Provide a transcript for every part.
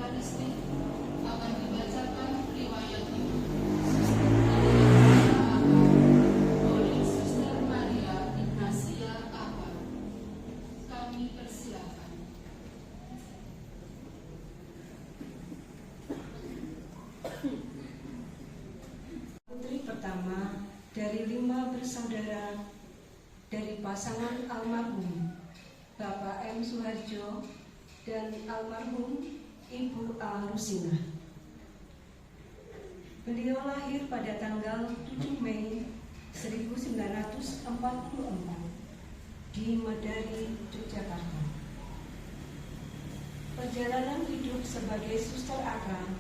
Eukaristik akan dibacakan riwayat hidup oleh Suster Maria Ignacia Aka. Kami persilakan. Putri pertama dari 5 bersaudara dari pasangan almarhum Bapak M. Suharjo dan almarhum Ibu A. Rusina. Beliau lahir pada tanggal 7 Mei 1944 di Medari, Yogyakarta. Perjalanan hidup sebagai suster Aka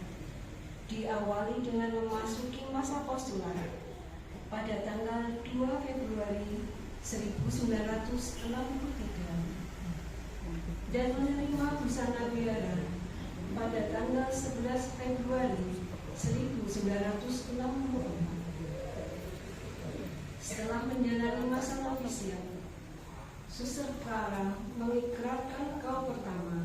diawali dengan memasuki masa postulat pada tanggal 2 Februari 1963 dan menerima busana biara pada tanggal 11 Februari 1964. Setelah menjalani masa novisiat, Suster Clara mengikrarkan kaum pertama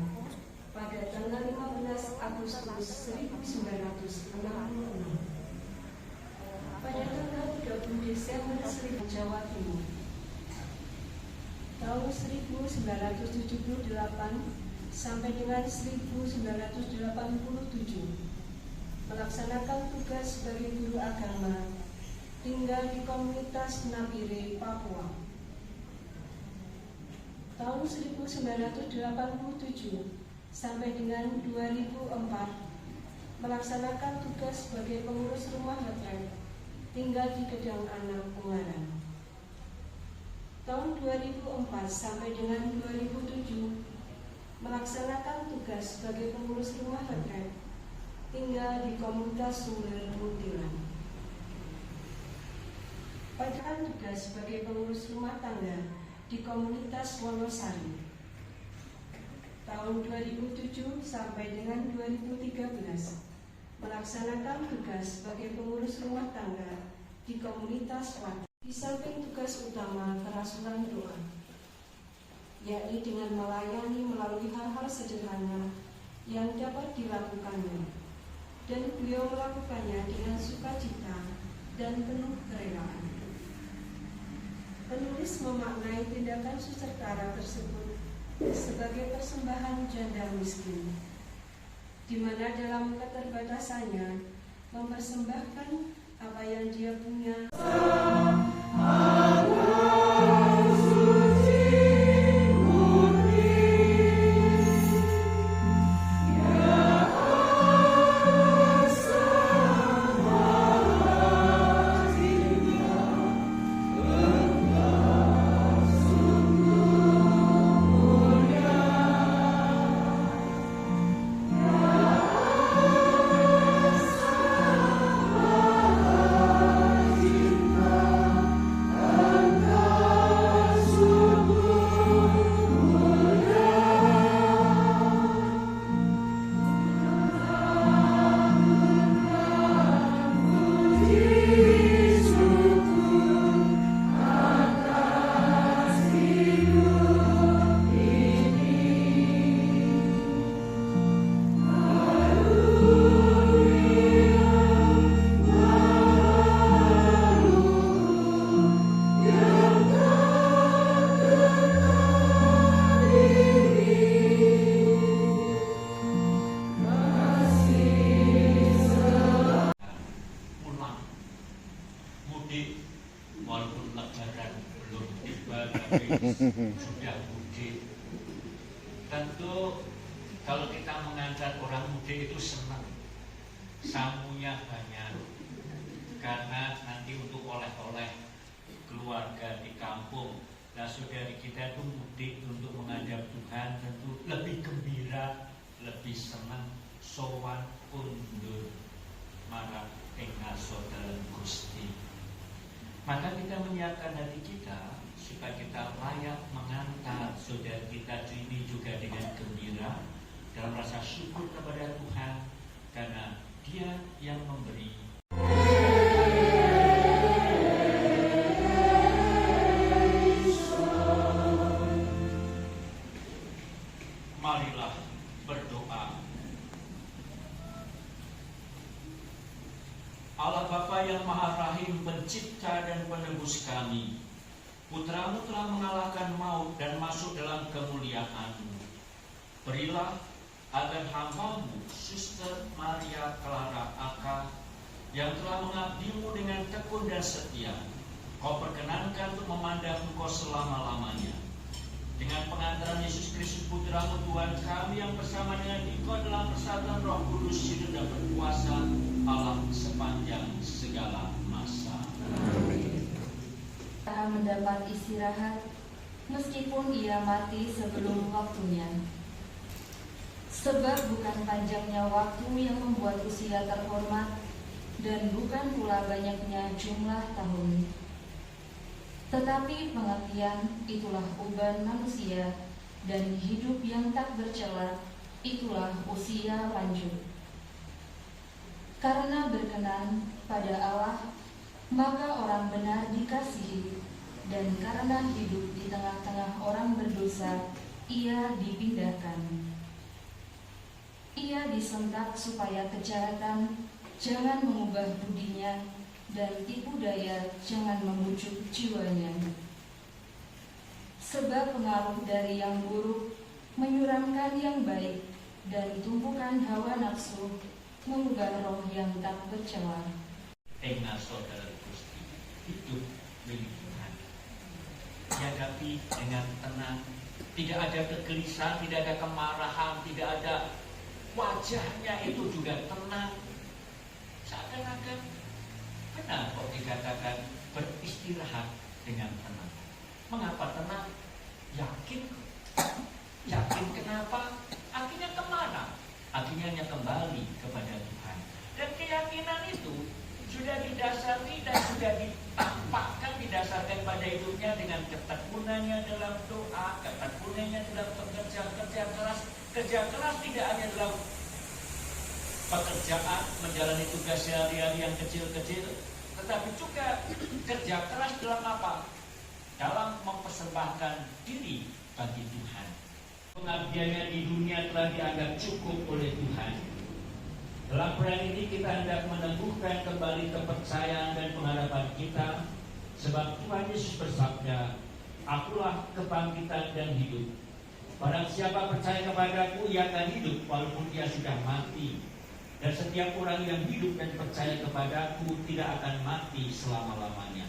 pada tanggal 15 Agustus 1966. Pada tanggal 30 Desember Jawa Timur. Tahun 1978 sampai dengan 1987 melaksanakan tugas sebagai guru agama tinggal di komunitas Nabire, Papua. Tahun 1987 sampai dengan 2004 melaksanakan tugas sebagai pengurus rumah retret tinggal di Gedang Anak, Ungaran. Tahun 2004 sampai dengan 2007 melaksanakan tugas sebagai pengurus rumah retret tinggal di komunitas Sumber Mutilan. Pada tugas sebagai pengurus rumah tangga di komunitas Wonosari. Tahun 2007 sampai dengan 2013 melaksanakan tugas sebagai pengurus rumah tangga di komunitas Wati. Di samping tugas utama kerasulan doa, yakni dengan melayani melalui hal-hal sederhana yang dapat dilakukannya, dan beliau melakukannya dengan sukacita dan penuh kerelaan. Penulis memaknai tindakan Suster Clara tersebut sebagai persembahan janda miskin, di mana dalam keterbatasannya mempersembahkan apa yang dia punya. Walaupun lebaran belum tiba tapi sudah mudik. Tentu kalau kita mengantar orang mudik itu senang, samunya banyak, karena nanti untuk oleh-oleh keluarga di kampung. Nah, saudari kita itu mudik untuk menghadap Tuhan, tentu lebih gembira, lebih senang, sowan undur marang ing saudara Gusti. Maka kita menyiapkan hati kita supaya kita layak mengantar saudara kita ini juga dengan gembira dalam rasa syukur kepada Tuhan karena Dia yang memberi. Marilah berdoa. Bapa yang Maha Rahim, Pencipta dan Penebus kami, Putramu telah mengalahkan maut dan masuk dalam kemuliaan-Mu. Berilah agar hamba-Mu, Suster Maria Clara Aka, yang telah mengabdi-Mu dengan tekun dan setia, Kau perkenankan untuk memandang Engkau selama-lamanya. Dengan pengantaran Yesus Kristus Putra-Mu Tuhan kami, yang bersama dengan Engkau dalam persatuan Roh Kudus hidup dan berkuasa Allah sepanjang segala masa. Akan mendapat istirahat meskipun ia mati sebelum waktunya. Sebab bukan panjangnya waktu yang membuat usia terhormat, dan bukan pula banyaknya jumlah tahun. Tetapi pengertian itulah uban manusia, dan hidup yang tak bercela itulah usia lanjut. Karena berkenan pada Allah, maka orang benar dikasihi, dan karena hidup di tengah-tengah orang berdosa, ia dipindahkan. Ia disentak supaya kejahatan jangan mengubah budinya, dan tipu daya jangan membujuk jiwanya. Sebab pengaruh dari yang buruk menyuramkan yang baik, dan tumpukan hawa nafsu mengubah roh yang tak bercela. Engah saudara Gusti, hidup milik Tuhan. Dihadapi dengan tenang, tidak ada kegelisahan, tidak ada kemarahan, tidak ada, wajahnya itu juga tenang. Seakan-akan benar kok dikatakan beristirahat dengan tenang. Mengapa tenang? Yakin. Yakin kenapa? Akhirnya kemana? Akhirnya hanya kembali kepada Tuhan. Dan keyakinan itu sudah didasari dan sudah ditampakkan, didasarkan pada hidupnya dengan ketekunannya dalam doa, ketekunannya dalam kerja keras. Kerja keras tidak hanya dalam pekerjaan, menjalani tugas sehari-hari yang kecil-kecil, tetapi juga kerja keras dalam apa? Dalam mempersembahkan diri bagi Tuhan. Pengabdiannya di dunia telah dianggap cukup oleh Tuhan. Dalam peran ini kita hendak meneguhkan kembali kepercayaan dan pengharapan kita, sebab Tuhan Yesus bersabda, "Akulah kebangkitan dan hidup. Barang siapa percaya kepadaku, ia akan hidup walaupun dia sudah mati. Dan setiap orang yang hidup dan percaya kepadaku tidak akan mati selama-lamanya."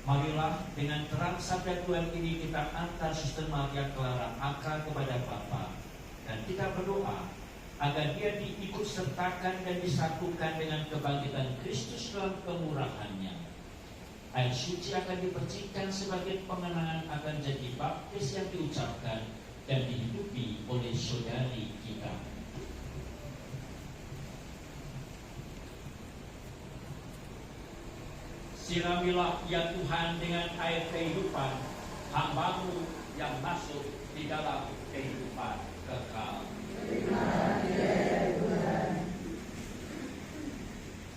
Marilah dengan terang sabda Tuhan ini kita antar Suster Maria Clara Aka kepada Bapa, dan kita berdoa agar dia diikut sertakan dan disatukan dengan kebangkitan Kristus dalam kemurahannya. Air suci akan dipercikan sebagai pengenangan akan janji baptis yang diucapkan dan dihidupi oleh saudari kita. Siramilah ya Tuhan dengan air kehidupan hamba-Mu yang masuk di dalam kehidupan kekal.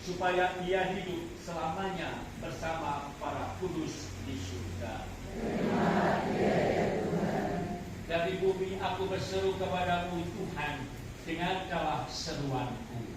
Supaya ia hidup selamanya bersama para kudus di surga. Dari bumi aku berseru kepadamu Tuhan, dengarkanlah seruanku.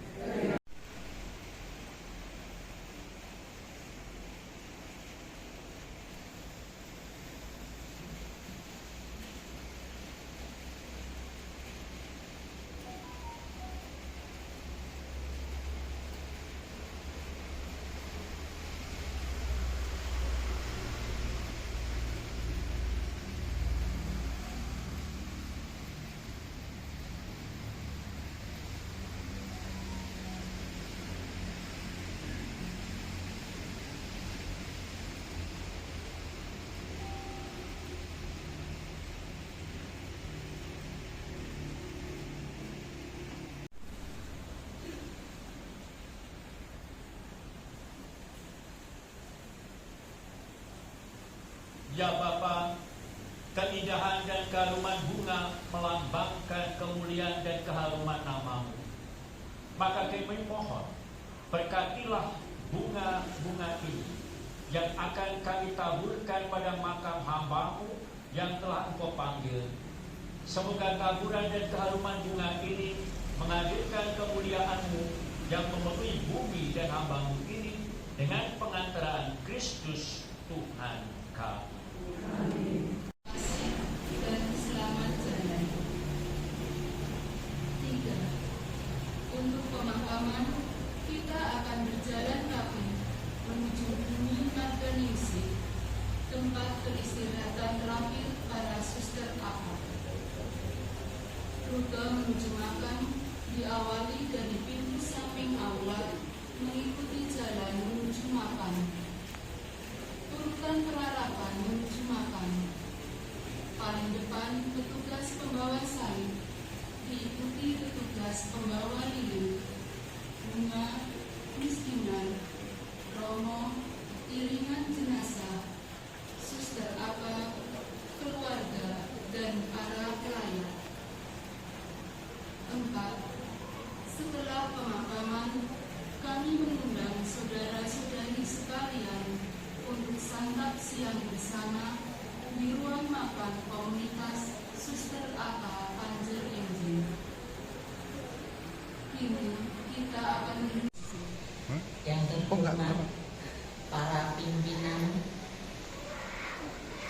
Ya Bapa, keindahan dan keharuman bunga melambangkan kemuliaan dan keharuman nama-Mu. Maka kami mohon, berkatilah bunga-bunga ini yang akan kami taburkan pada makam hamba-Mu yang telah Engkau panggil. Semoga taburan dan keharuman bunga ini menghadirkan kemuliaan-Mu yang memenuhi bumi dan hamba-Mu ini, dengan pengantaran Kristus Tuhan kami. kasih dan selamat jalan. 3. Untuk pemakaman, kita akan berjalan kaki menuju bumi Marganingsih, tempat peristirahatan terakhir para suster akad. Rute menuju makam diawali dari pintu samping aula, mengikuti jalan menuju makam. Urutan perarakan menuju makam. Paling depan petugas pembawa salib, diikuti petugas pembawa lilin, bunga, miskinan, romo, iringan jenazah, suster apa, keluarga, dan para pelayan. 4. Setelah pemakaman, kami mengundang saudara-saudari sekalian untuk santap siang bersama di ruang makan komunitas Suster Aka Panjer Injil. Kini kita akan Yang terhormat para pimpinan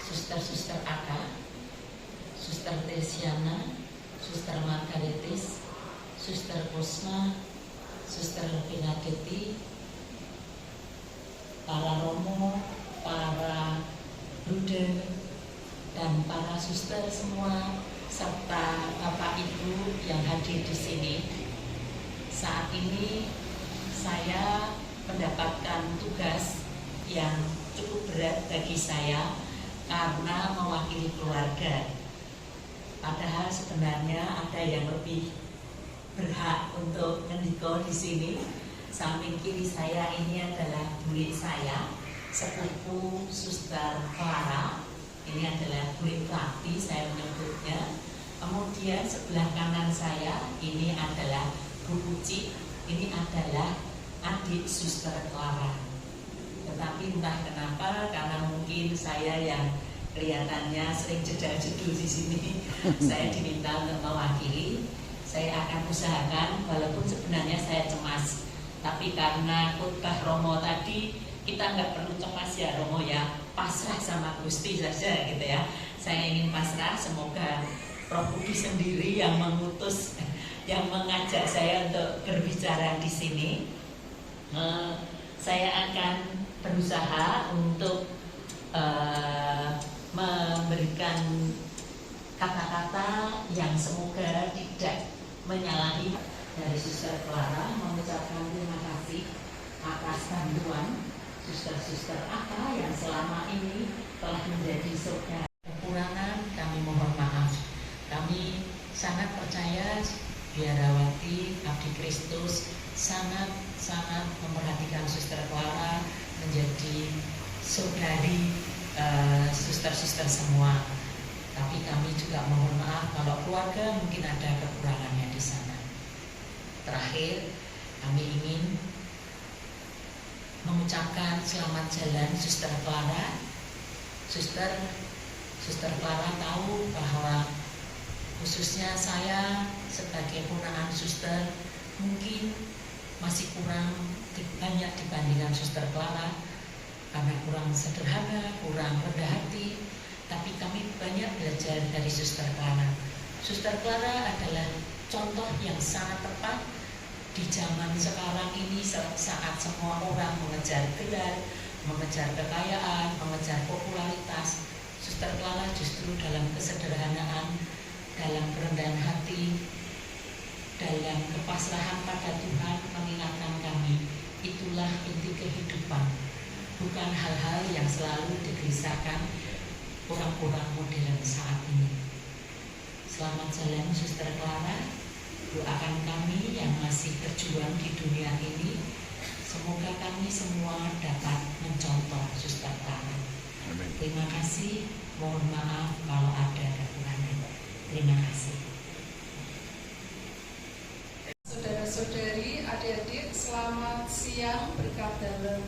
suster-suster Aka, Suster Tesiana, Suster Margaretis, Suster Kusma, Suster Pinageti, para romo, para bruder, dan para suster semua, serta Bapak Ibu yang hadir di sini. Saat ini saya mendapatkan tugas yang cukup berat bagi saya karena mewakili keluarga. Padahal sebenarnya ada yang lebih berhak untuk ngendiko di sini. Samping kiri saya ini adalah bulik saya, sepupu Suster Clara. Ini adalah bulik Prati, saya menyebutnya. Kemudian sebelah kanan saya ini adalah Bu Puci. Ini adalah adik Suster Clara. Tetapi entah kenapa, karena mungkin saya yang kelihatannya sering jedal-jedul di sini, saya diminta untuk mewakili. Saya akan usahakan, walaupun sebenarnya saya cemas, tapi karena khotbah Romo tadi, kita nggak perlu cemas ya Romo ya, pasrah sama Gusti saja gitu ya. Saya ingin pasrah, semoga Roh Kudus sendiri yang mengutus, yang mengajak saya untuk berbicara di sini. Saya akan berusaha untuk memberikan kata-kata yang semoga tidak menyalahi. Dari Suster Clara mengucapkan terima kasih atas bantuan suster-suster Aka yang selama ini telah menjadi saudara. Kekurangan kami mohon maaf. Kami sangat percaya biarawati abdi Kristus sangat memperhatikan Suster Clara menjadi saudari suster-suster semua. Tapi kami juga mohon maaf kalau keluarga mungkin ada kekurangannya di sana. Terakhir, kami ingin mengucapkan selamat jalan Suster Clara. Suster Clara tahu bahwa khususnya saya sebagai punaan suster mungkin masih kurang banyak dibandingkan Suster Clara, karena kurang sederhana, kurang rendah hati. Tapi kami banyak belajar dari Suster Clara. Suster Clara adalah contoh yang sangat tepat di zaman sekarang ini, saat semua orang mengejar gelar, mengejar kekayaan, mengejar popularitas. Suster Clara justru dalam kesederhanaan, dalam kerendahan hati, dalam kepasrahan pada Tuhan mengingatkan kami, itulah inti kehidupan, bukan hal-hal yang selalu digelisahkan orang-orang modern saat ini. Selamat jalan Suster Clara. Doakan kami yang masih berjuang di dunia ini, semoga kami semua dapat mencontoh Suster Clara. Terima kasih, mohon maaf kalau ada kekurangan. Terima kasih. Saudara-saudari, adik-adik, selamat siang, berkat dalam.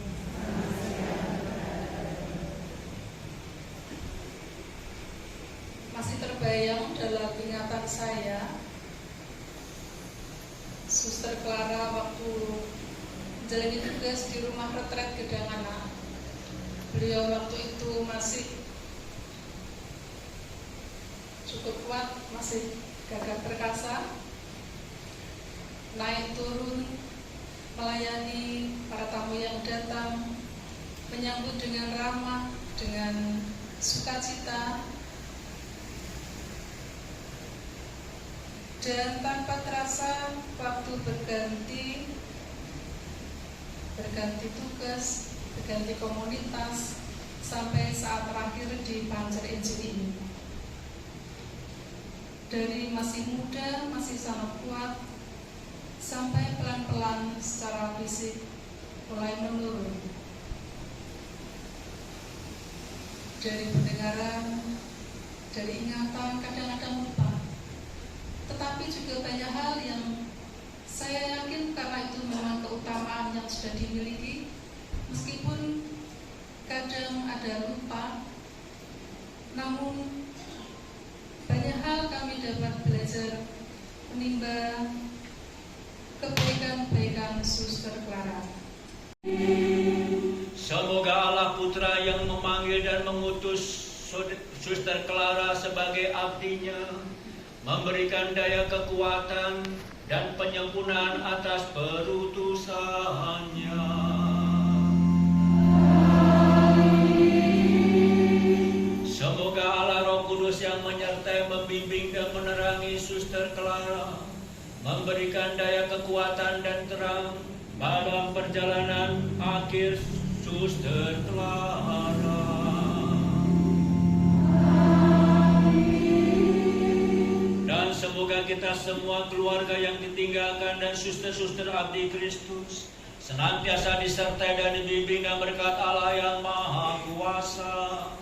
Masih terbayang dalam ingatan saya Suster Clara waktu menjalani tugas di rumah retret Gedangana. Beliau waktu itu masih cukup kuat, masih gagah perkasa, naik turun, melayani para tamu yang datang, menyambut dengan ramah, dengan sukacita, dan tanpa terasa waktu berganti tugas, berganti komunitas, sampai saat terakhir di Pancer Injil ini. Dari masih muda, masih sangat kuat, sampai pelan-pelan secara fisik mulai menurun. Dari pendengaran, dari ingatan kadang-kadang lupa. Tetapi juga banyak hal yang saya yakin karena itu memang keutamaan yang sudah dimiliki, meskipun kadang ada lupa, namun banyak hal kami dapat belajar menimba kebaikan-kebaikan Suster Clara. Semoga Allah Putra yang memanggil dan mengutus Suster Clara sebagai abdinya memberikan daya kekuatan dan penyempurnaan atas perutusannya. Semoga Allah Roh Kudus yang menyertai, membimbing dan menerangi Suster Clara memberikan daya kekuatan dan terang dalam perjalanan akhir Suster Clara. Dan semoga kita semua keluarga yang ditinggalkan dan suster-suster abdi Kristus senantiasa disertai dan dibimbing dan berkat Allah yang Maha Kuasa,